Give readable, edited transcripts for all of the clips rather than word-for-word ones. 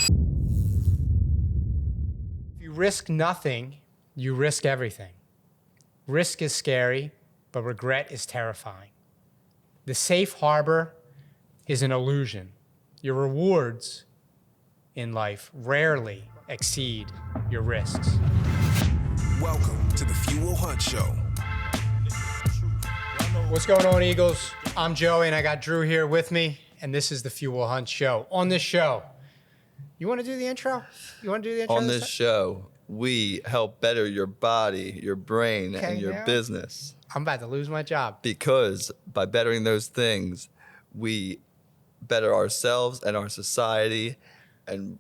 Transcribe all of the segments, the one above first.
If you risk nothing, you risk everything. Risk is scary, but regret is terrifying. The safe harbor is an illusion. Your rewards in life rarely exceed your risks. Welcome to the Fuel Hunt Show. What's going on, Eagles? I'm Joey, and I got Drew here with me, and this is the Fuel Hunt Show. On this show, you want to do the intro? You want to do the intro? On this show, we help better your body, your brain, and your business. I'm about to lose my job. Because by bettering those things, we better ourselves and our society and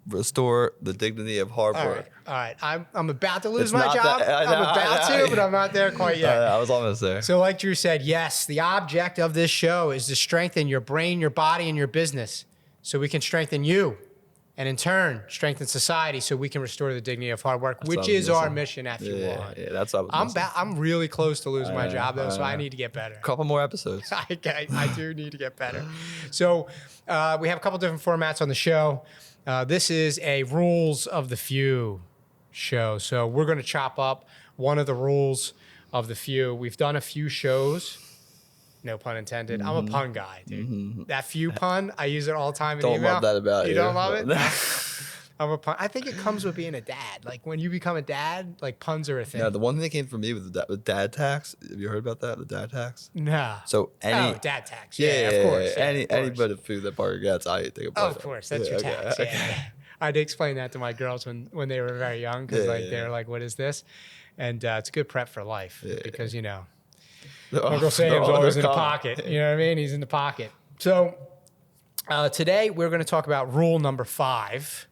restore the dignity of hard work. All right. I'm about to lose my job. But I'm not there quite yet. I was almost there. So like Drew said, yes, the object of this show is to strengthen your brain, your body, and your business so we can strengthen you and in turn strengthen society so we can restore the dignity of hard work, which is our mission at Fuel Hunt. Yeah, that's what I was missing. I'm really close to losing my job, though, so I need to get better. A couple more episodes. I do need to get better. So we have a couple different formats on the show. This is a rules of the few show. So we're going to chop up one of the rules of the few. We've done a few shows. No pun intended. I'm a pun guy, dude. That few pun, I use it all the time in email. Don't love that about you. You don't love it? I'm a pun. I think it comes with being a dad. Like when you become a dad, like puns are a thing. No, the one thing that came from me was with dad tax. Have you heard about that? The dad tax? No. So dad tax. Yeah, of course. Any bit of food that Parker gets, I think about. Oh, of course, that's your tax. Yeah. I had to explain that to my girls when they were very young because they're like, "What is this?" And it's a good prep for life because you know. Uncle Sam's always in the pocket. You know what I mean? He's in the pocket. So today we're going to talk about rule number 5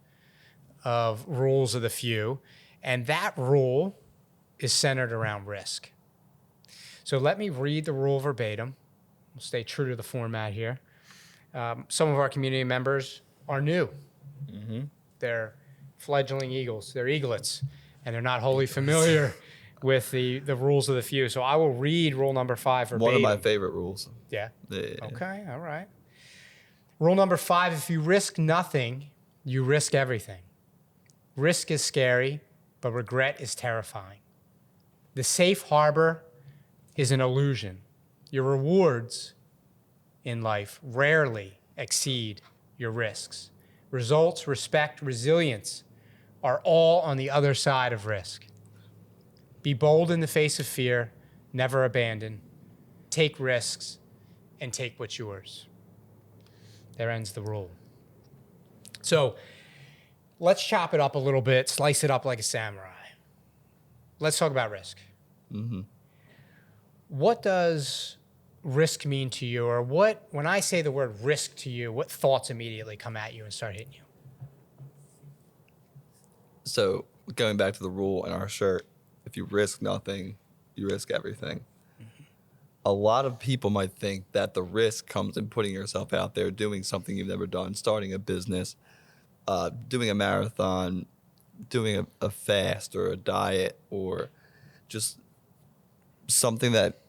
of rules of the few. And that rule is centered around risk. So let me read the rule verbatim. We'll stay true to the format here. Some of our community members are new. They're fledgling eagles. They're eaglets. And they're not wholly familiar with the rules of the few. So I will read rule number 5 verbatim. One of my favorite rules. Yeah? Okay, all right. Rule number 5, if you risk nothing, you risk everything. Risk is scary, but regret is terrifying. The safe harbor is an illusion. Your rewards in life rarely exceed your risks. Results, respect, resilience are all on the other side of risk. Be bold in the face of fear, never abandon, take risks, and take what's yours. There ends the rule. So let's chop it up a little bit, slice it up like a samurai. Let's talk about risk. What does risk mean to you? Or when I say the word risk to you, what thoughts immediately come at you and start hitting you? So going back to the rule in our shirt, if you risk nothing, you risk everything. A lot of people might think that the risk comes in putting yourself out there, doing something you've never done, starting a business, doing a marathon, doing a fast or a diet, or just something that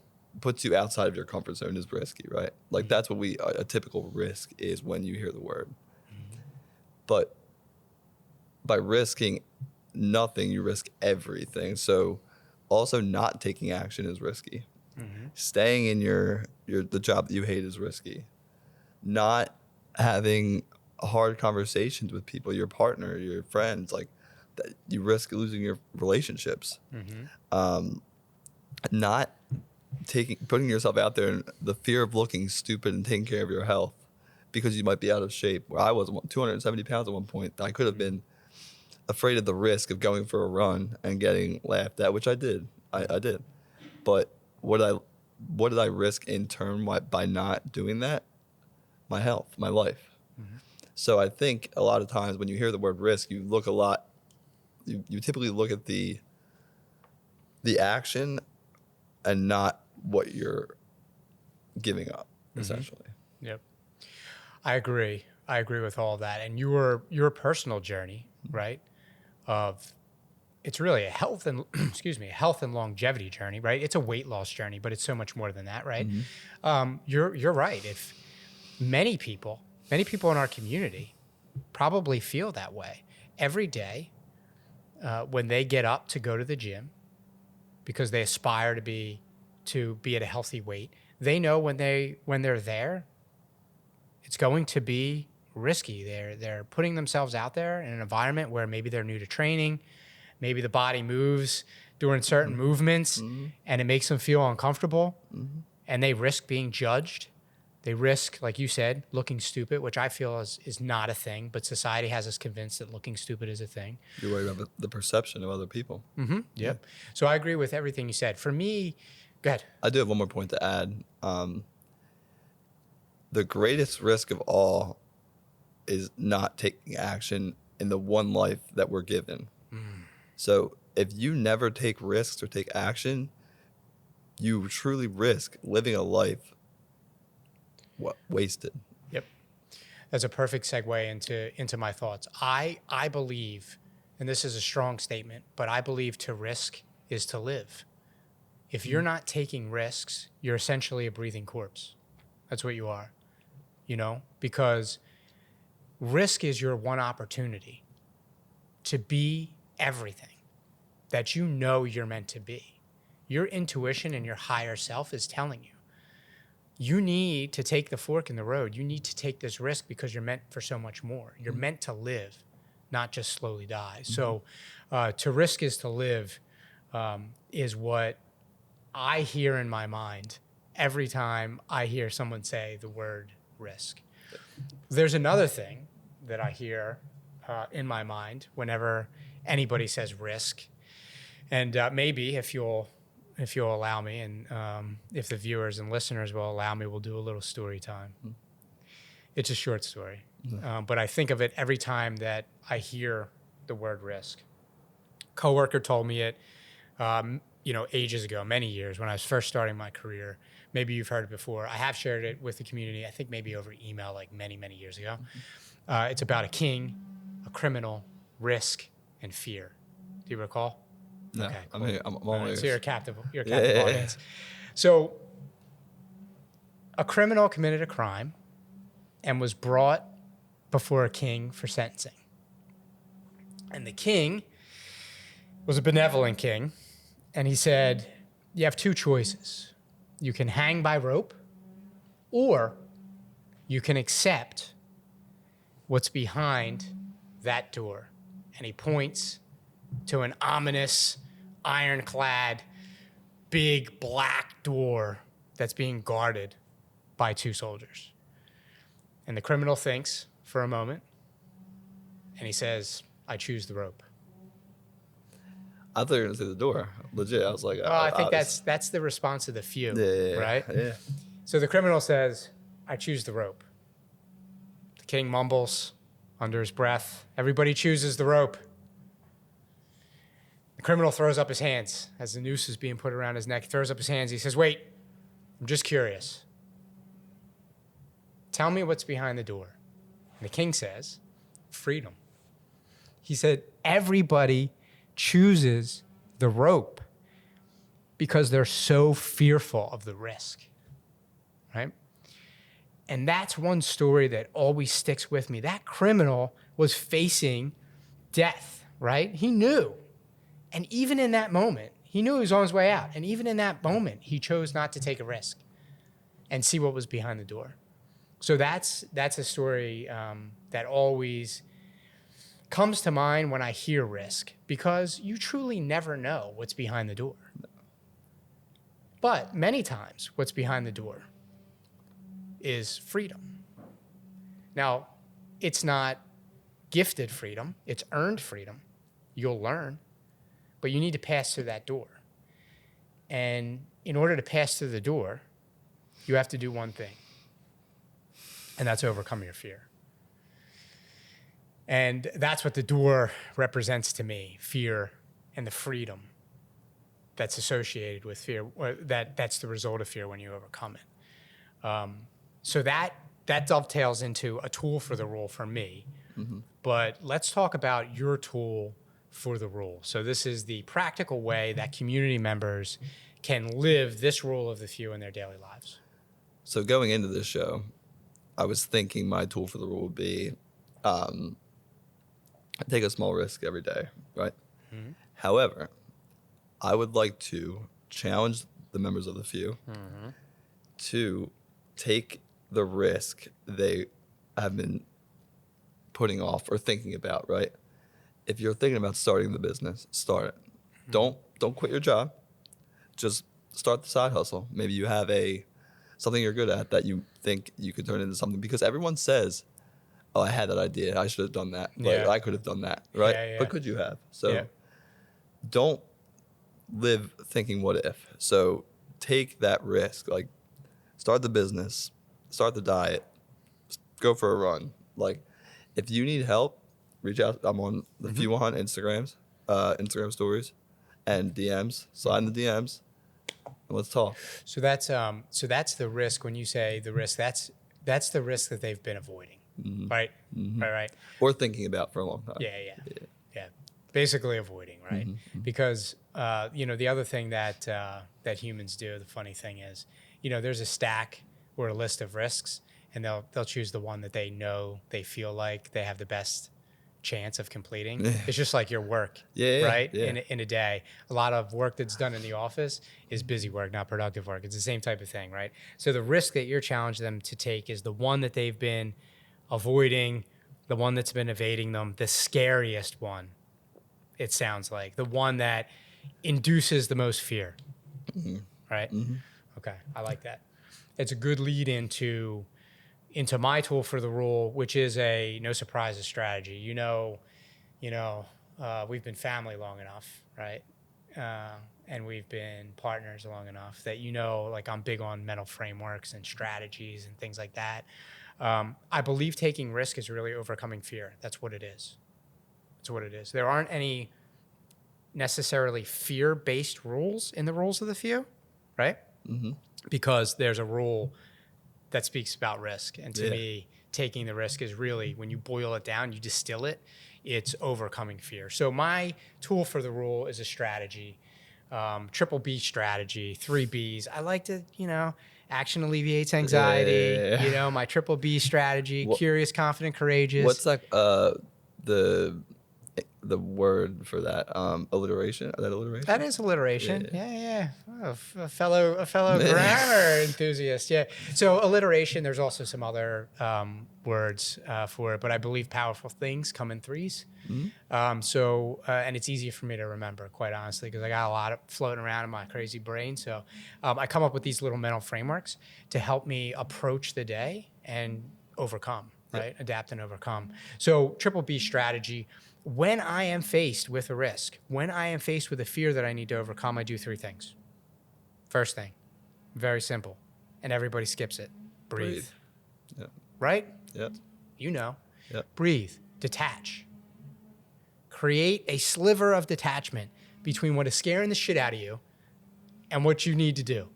puts you outside of your comfort zone is risky, right? Like that's what a typical risk is when you hear the word. But by risking nothing, you risk everything. So also not taking action is risky. Staying in the job that you hate is risky. Not having hard conversations with people, your partner, your friends, like that, you risk losing your relationships. Not putting yourself out there in the fear of looking stupid and taking care of your health because you might be out of shape. Where I was 270 pounds at one point. I could have been afraid of the risk of going for a run and getting laughed at, which I did. I did. But what did I risk in turn by not doing that? My health, my life. So I think a lot of times when you hear the word risk, you look you typically look at the action and not what you're giving up, essentially. Yep. I agree with all of that. And your personal journey, right, of it's really a health and health and longevity journey, right? It's a weight loss journey, but it's so much more than that, right? You're right. If many people in our community probably feel that way every day when they get up to go to the gym because they aspire to be at a healthy weight. They know when they're there, it's going to be risky. They're putting themselves out there in an environment where maybe they're new to training, maybe the body moves during certain movements and it makes them feel uncomfortable, and they risk being judged. They risk, like you said, looking stupid, which I feel is not a thing, but society has us convinced that looking stupid is a thing. You're worried about the perception of other people. Yep. So I agree with everything you said. For me, go ahead. I do have one more point to add. The greatest risk of all is not taking action in the one life that we're given. So if you never take risks or take action, you truly risk living a life wasted. Yep. That's a perfect segue into my thoughts. I believe, and this is a strong statement, but I believe to risk is to live. If you're not taking risks, you're essentially a breathing corpse. That's what you are, because risk is your one opportunity to be everything that you're meant to be. Your intuition and your higher self is telling you, you need to take the fork in the road. You need to take this risk because you're meant for so much more. You're meant to live, not just slowly die. So to risk is to live is what I hear in my mind every time I hear someone say the word risk. There's another thing that I hear in my mind whenever anybody says risk. And maybe if you'll allow me, and if the viewers and listeners will allow me, we'll do a little story time. It's a short story, but I think of it every time that I hear the word risk. Coworker told me it, ages ago, many years when I was first starting my career. Maybe you've heard it before. I have shared it with the community. I think maybe over email, like many, many years ago. It's about a king, a criminal, risk, and fear. Do you recall? No, Okay, cool. I'm all ears. So you're a captive audience. So a criminal committed a crime and was brought before a king for sentencing. And the king was a benevolent king, and he said, you have two choices. You can hang by rope, or you can accept what's behind that door. And he points to an ominous, ironclad, big black door that's being guarded by two soldiers. And the criminal thinks for a moment, and he says, I choose the rope. I thought you were going to say the door. Legit. I was like, Well, I think that's the response of the few, right? Yeah. So the criminal says, I choose the rope. The king mumbles under his breath, everybody chooses the rope. The criminal throws up his hands as the noose is being put around his neck. He throws up his hands. He says, wait, I'm just curious. Tell me what's behind the door. And the king says, freedom. He said, everybody chooses the rope because they're so fearful of the risk, right? And that's one story that always sticks with me. That criminal was facing death, right? He knew. And even in that moment, he knew he was on his way out. And even in that moment, he chose not to take a risk and see what was behind the door. So that's a story that always comes to mind when I hear risk, because you truly never know what's behind the door. But many times, what's behind the door is freedom. Now, it's not gifted freedom, it's earned freedom. You'll learn, but you need to pass through that door. And in order to pass through the door, you have to do one thing, and that's overcome your fear. And that's what the door represents to me, fear and the freedom that's associated with fear, or that's the result of fear when you overcome it. So that dovetails into a tool for the rule for me. Mm-hmm. But let's talk about your tool for the rule. So this is the practical way that community members can live this rule of the few in their daily lives. So going into this show, I was thinking my tool for the rule would be take a small risk every day, right? Mm-hmm. However, I would like to challenge the members of the few to take the risk they have been putting off or thinking about, right? If you're thinking about starting the business, start it. Don't quit your job. Just start the side hustle. Maybe you have something you're good at that you think you could turn into something, because everyone says, "Oh, I had that idea. I should have done that. Like, Yeah. I could have done that." Right? Yeah. But could you have? So Yeah. don't live thinking what if. So take that risk. Like, start the business, start the diet, go for a run. Like, if you need help, reach out. I'm on the Few on Instagram stories and DMs. Slide in the DMs and let's talk. So that's the risk. When you say the risk, that's the risk that they've been avoiding, right? Right. Or thinking about for a long time. Yeah. Basically avoiding, right? Because the other thing that that humans do, the funny thing is, there's a stack or a list of risks, and they'll choose the one that they know, they feel like they have the best chance of completing. It's just like your work, right? Yeah. In a day, a lot of work that's done in the office is busy work, not productive work. It's the same type of thing, right? So the risk that you're challenging them to take is the one that they've been avoiding, the one that's been evading them, the scariest one. It sounds like the one that induces the most fear, right? Okay, I like that. It's a good lead into my tool for the rule, which is a no surprises strategy. We've been family long enough, right? And we've been partners long enough that like I'm big on mental frameworks and strategies and things like that. I believe taking risk is really overcoming fear. That's what it is. That's what it is. There aren't any necessarily fear-based rules in the rules of the few, right? Because there's a rule that speaks about risk. And to me, taking the risk is really, when you boil it down, you distill it, it's overcoming fear. So my tool for the rule is a strategy, triple B strategy, 3 Bs. I like to, action alleviates anxiety, my triple B strategy, curious, confident, courageous. What's like the word for that? Alliteration? Is that alliteration? That is alliteration. Yeah. Oh, a fellow grammar enthusiast. Yeah. So alliteration. There's also some other words for it, but I believe powerful things come in 3s. And it's easier for me to remember, quite honestly, because I got a lot of floating around in my crazy brain. So I come up with these little mental frameworks to help me approach the day and overcome. Right? Adapt and overcome. So triple B strategy. When I am faced with a risk, when I am faced with a fear that I need to overcome, I do 3 things. First thing, very simple, and everybody skips it. Breathe. Right? Yep. Breathe. Detach. Create a sliver of detachment between what is scaring the shit out of you and what you need to do.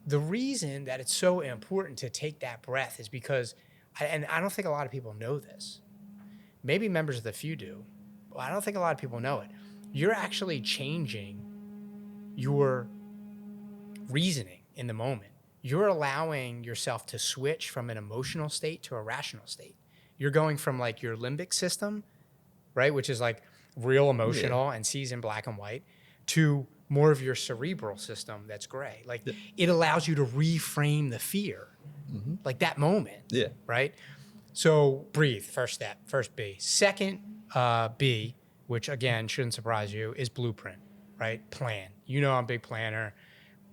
The reason that it's so important to take that breath is because, and I don't think a lot of people know this, maybe members of the few do, but I don't think a lot of people know it. You're actually changing your reasoning in the moment. You're allowing yourself to switch from an emotional state to a rational state. You're going from like your limbic system, right, which is like real emotional and sees in black and white, to more of your cerebral system that's gray. Like it allows you to reframe the fear, like that moment, right? So breathe, first step, first B. Second B, which again shouldn't surprise you, is blueprint, right? Plan. I'm a big planner.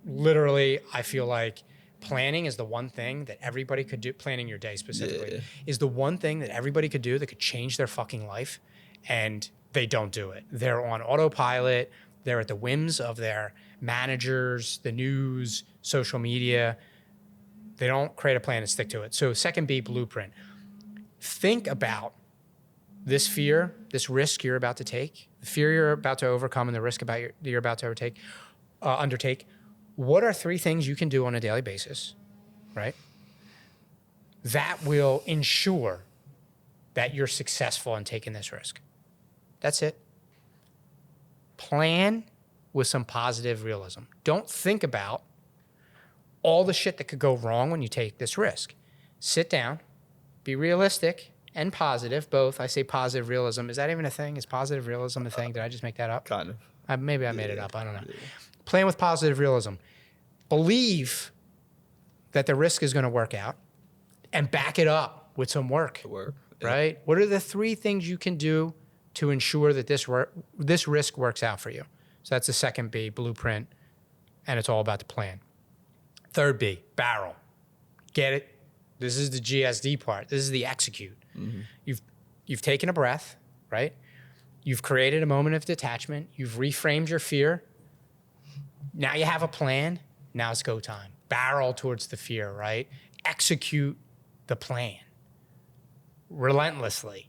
Literally, I feel like planning is the one thing that everybody could do, planning your day specifically, is the one thing that everybody could do that could change their fucking life, and they don't do it. They're on autopilot. They're at the whims of their managers, the news, social media. They don't create a plan and stick to it. So second B, blueprint. Think about this fear, this risk you're about to take, the fear you're about to overcome, and the risk you're about to undertake. What are 3 things you can do on a daily basis, right? That will ensure that you're successful in taking this risk. That's it. Plan with some positive realism. Don't think about all the shit that could go wrong when you take this risk. Sit down, be realistic, and positive, both. I say positive realism. Is that even a thing? Is positive realism a thing? Did I just make that up? Kind of. Maybe I made it up. I don't know. Plan with positive realism. Believe that the risk is going to work out and back it up with some work. Work. Right? What are the 3 things you can do to ensure that this risk works out for you? So that's the second B, blueprint, and it's all about the plan. Third B, barrel. Get it? This is the GSD part. This is the execute. You've taken a breath, right? You've created a moment of detachment. You've reframed your fear. Now you have a plan. Now it's go time. Barrel towards the fear, right? Execute the plan. Relentlessly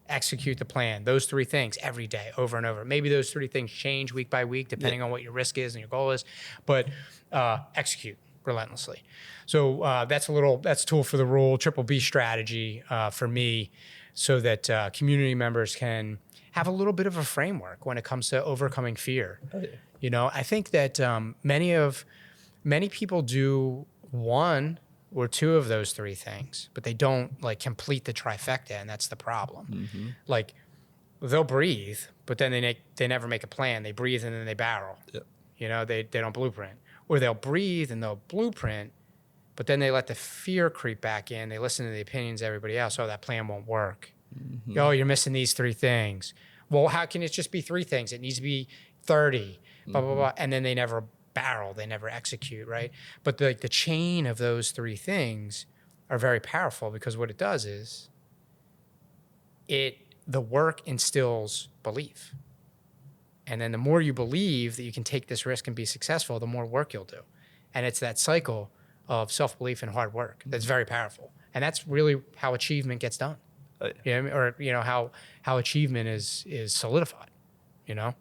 execute the plan. Those 3 things every day, over and over. Maybe those 3 things change week by week, depending on what your risk is and your goal is, but execute relentlessly. So that's a tool for the Rule Triple B strategy for me, so that community members can have a little bit of a framework when it comes to overcoming fear. Oh, yeah. You know, I think that many people do 1 or 2 of those 3 things, but they don't like complete the trifecta, and that's the problem. Like, they'll breathe, but then they never make a plan. They breathe and then they barrel. Yep. You know, they don't blueprint. Or they'll breathe and they'll blueprint, but then they let the fear creep back in. They listen to the opinions of everybody else. Oh, that plan won't work. Oh, you're missing these 3 things. Well, how can it just be 3 things? It needs to be 30, blah, blah, blah. And then they never barrel, they never execute, right? But the chain of those 3 things are very powerful, because what it does is the work instills belief. And then the more you believe that you can take this risk and be successful, the more work you'll do. And it's that cycle of self-belief and hard work that's very powerful. And that's really how achievement gets done. Or how achievement is solidified, you know?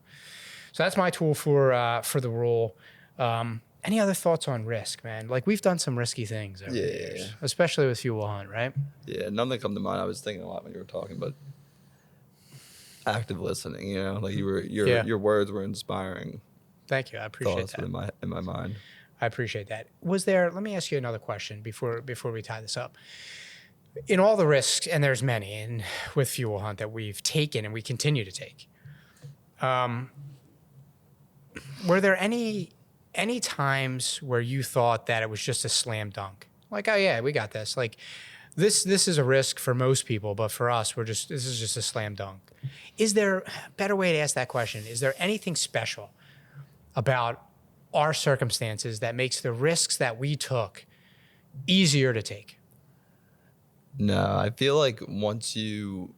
So that's my tool for the Rule. Any other thoughts on risk, man? Like, we've done some risky things over the years, especially with Fuel Hunt, right? Yeah, none that come to mind. I was thinking a lot when you were talking, but active listening, you know, like your words were inspiring. Thank you. I appreciate thoughts that. in my mind. I appreciate that. Let me ask you another question before we tie this up. In all the risks, and there's many, and with Fuel Hunt that we've taken and we continue to take, were there any times where you thought that it was just a slam dunk? Like, oh yeah, we got this. Like, this is a risk for most people, but for us, this is just a slam dunk. Is there a better way to ask that question? Is there anything special about our circumstances that makes the risks that we took easier to take? No, I feel like once you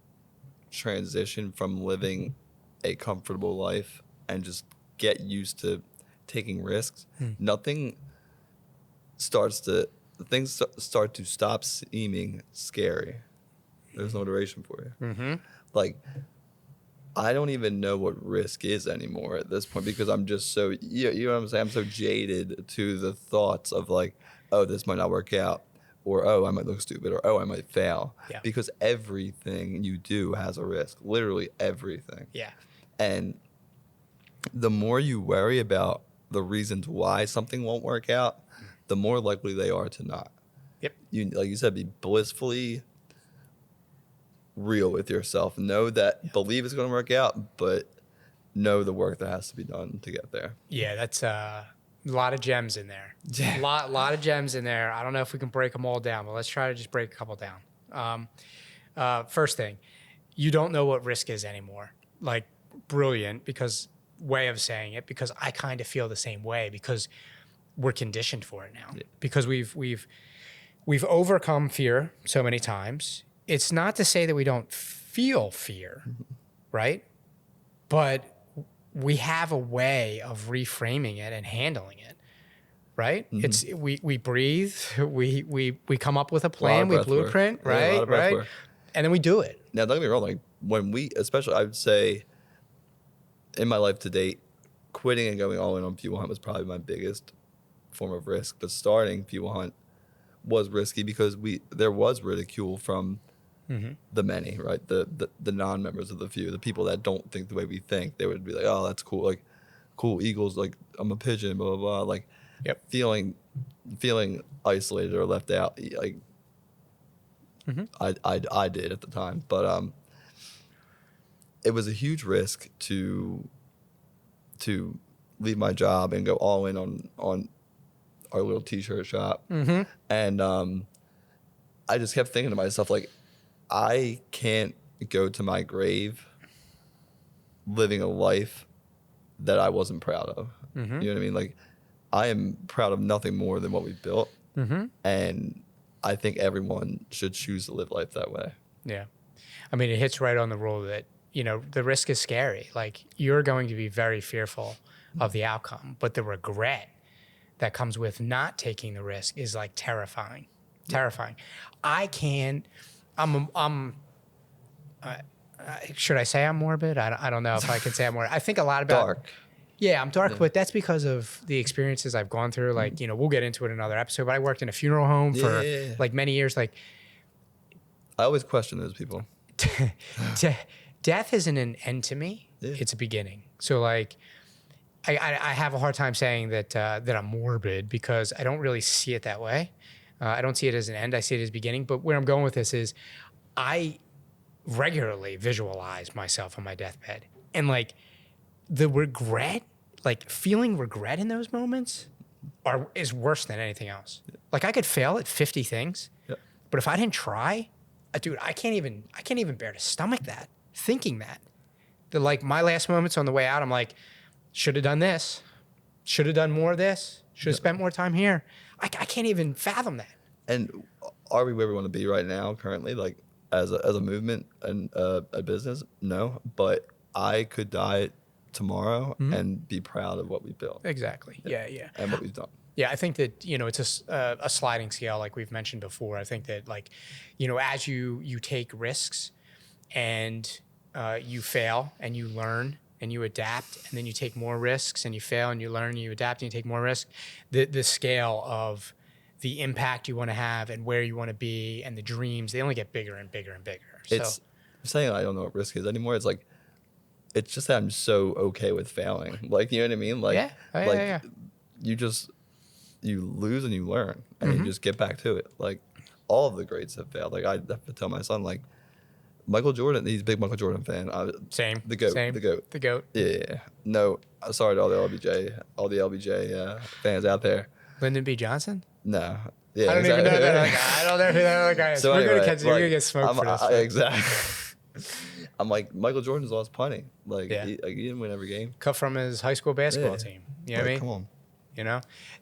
transition from living a comfortable life and just get used to taking risks, things start to stop seeming scary. There's no duration for you. Like, I don't even know what risk is anymore at this point, because I'm just so, you know what I'm saying? I'm so jaded to the thoughts of like, oh, this might not work out, or oh, I might look stupid, or oh, I might fail. Yeah. Because everything you do has a risk, literally everything. Yeah. And the more you worry about the reasons why something won't work out, the more likely they are to not. Yep. You, like you said, be blissfully real with yourself. Know that, believe it's going to work out, but know the work that has to be done to get there. Yeah, that's a lot of gems in there. A lot of gems in there. I don't know if we can break them all down, but let's try to just break a couple down. First thing, you don't know what risk is anymore. Like, brilliant, because way of saying it, because I kind of feel the same way, because we're conditioned for it now. Yeah. Because we've overcome fear so many times. It's not to say that we don't feel fear, right? But we have a way of reframing it and handling it, right? It's we breathe, we come up with a plan, we blueprint, right? Right? And then we do it. Now, don't get me wrong, like when we, especially I would say in my life to date, quitting and going all in on Fuel Hunt was probably my biggest form of risk. But starting Fuel Hunt was risky because there was ridicule from the many, right? The non-members of the few, the people that don't think the way we think. They would be like, oh, that's cool, like cool eagles, like I'm a pigeon, blah blah blah. Like, feeling isolated or left out, like I did at the time, but it was a huge risk to leave my job and go all in on our little t-shirt shop. And I just kept thinking to myself, like, I can't go to my grave living a life that I wasn't proud of. You know what I mean? Like, I am proud of nothing more than what we've built. And I think everyone should choose to live life that way. Yeah. I mean, it hits right on the rule that, the risk is scary. Like, you're going to be very fearful of the outcome, but the regret that comes with not taking the risk is like terrifying. Terrifying. Should I say I'm morbid? I don't know if I could say I'm morbid. I think a lot about Dark. Yeah, I'm dark, but that's because of the experiences I've gone through. Like, we'll get into it in another episode, but I worked in a funeral home for like many years. Like, I always question those people. death isn't an end to me. Yeah. It's a beginning. So like, I have a hard time saying that I'm morbid because I don't really see it that way. I don't see it as an end. I see it as a beginning. But where I'm going with this is I regularly visualize myself on my deathbed. And like the regret, like feeling regret in those moments is worse than anything else. Yeah. Like I could fail at 50 things, but if I didn't try, dude, I can't even bear to stomach that, thinking that. Like my last moments on the way out, I'm like, should have done this, should have done more of this, should have spent more time here. I can't even fathom that. And are we where we want to be right now currently? Like as a movement and a business? No, but I could die tomorrow and be proud of what we built. Exactly. Yeah. And what we've done. Yeah, I think that, it's a sliding scale like we've mentioned before. I think that like, as you take risks and you fail and you learn and you adapt, and then you take more risks and you fail and you learn and you adapt and you take more risks, the scale of the impact you want to have and where you want to be and the dreams, they only get bigger and bigger and bigger. It's saying I don't know what risk is anymore. It's like, it's just that I'm so okay with failing. Like, you know what I mean? Like, yeah. You lose and you learn and you just get back to it. Like all of the greats have failed. Like I have to tell my son, like Michael Jordan, he's a big Michael Jordan fan. Same. The GOAT. Yeah. No, sorry to all the LBJ fans out there. Lyndon B. Johnson? No. Yeah, I don't even know that other guy. I don't know who that other guy is. So we're anyway, going to get smoked for this. Exactly. I'm like, Michael Jordan's lost punting. Like, he didn't win every game. Cut from his high school basketball team. You know what I mean? Come on.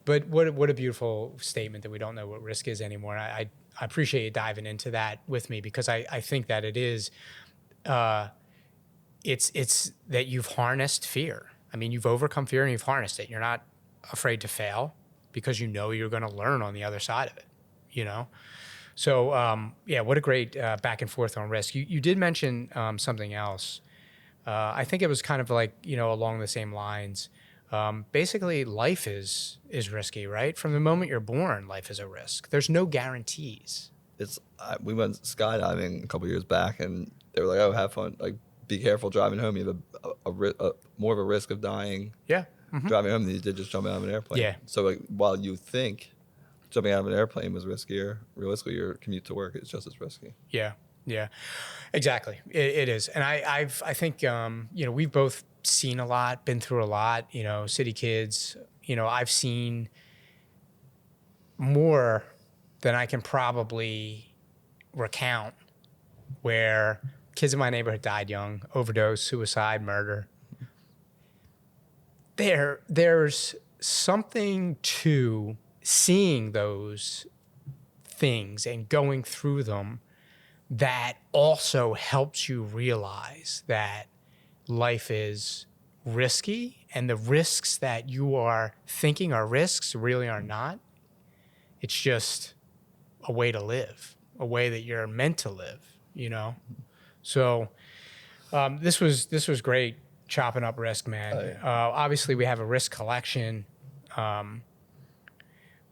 But what a beautiful statement that we don't know what risk is anymore. I appreciate you diving into that with me because I think that it is, it's that you've harnessed fear. I mean, you've overcome fear and you've harnessed it. You're not afraid to fail because you're going to learn on the other side of it, So, what a great back and forth on risk. You did mention something else. I think it was kind of like, along the same lines. Basically, life is risky, right? From the moment you're born, life is a risk. There's no guarantees. We went skydiving a couple years back, and they were like, "Oh, have fun. Like, be careful driving home. You have a more of a risk of dying. Yeah, driving home than you did just jumping out of an airplane. Yeah. So like, while you think jumping out of an airplane was riskier, realistically, your commute to work is just as risky. Yeah, exactly. It is, and I think we've both seen a lot, been through a lot, city kids, I've seen more than I can probably recount where kids in my neighborhood died young, overdose, suicide, murder. There's something to seeing those things and going through them that also helps you realize that life is risky, and the risks that you are thinking are risks really are not. It's just a way to live, a way that you're meant to live, So this was great chopping up risk, man. Oh, yeah. Obviously, we have a risk collection on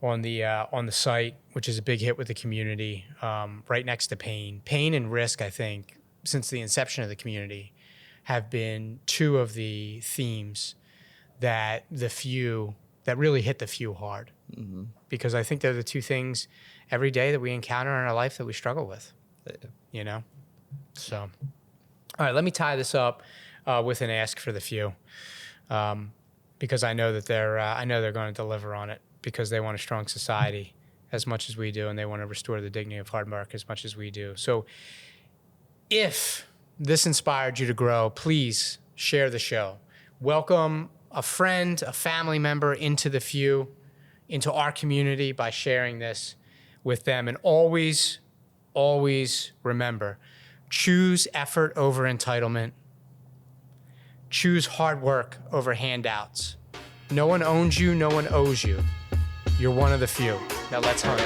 the site, which is a big hit with the community, right next to pain. Pain and risk, I think, since the inception of the community, have been two of the themes that really hit the few hard. Because I think they're the two things every day that we encounter in our life that we struggle with. You know? So, all right, let me tie this up with an ask for the few, because I know that they're going to deliver on it, because they want a strong society as much as we do, and they want to restore the dignity of hard work as much as we do. So if this inspired you to grow, please share the show. Welcome a friend, a family member into the few, into our community by sharing this with them. And always, always remember, choose effort over entitlement. Choose hard work over handouts. No one owns you, no one owes you. You're one of the few. Now let's hunt.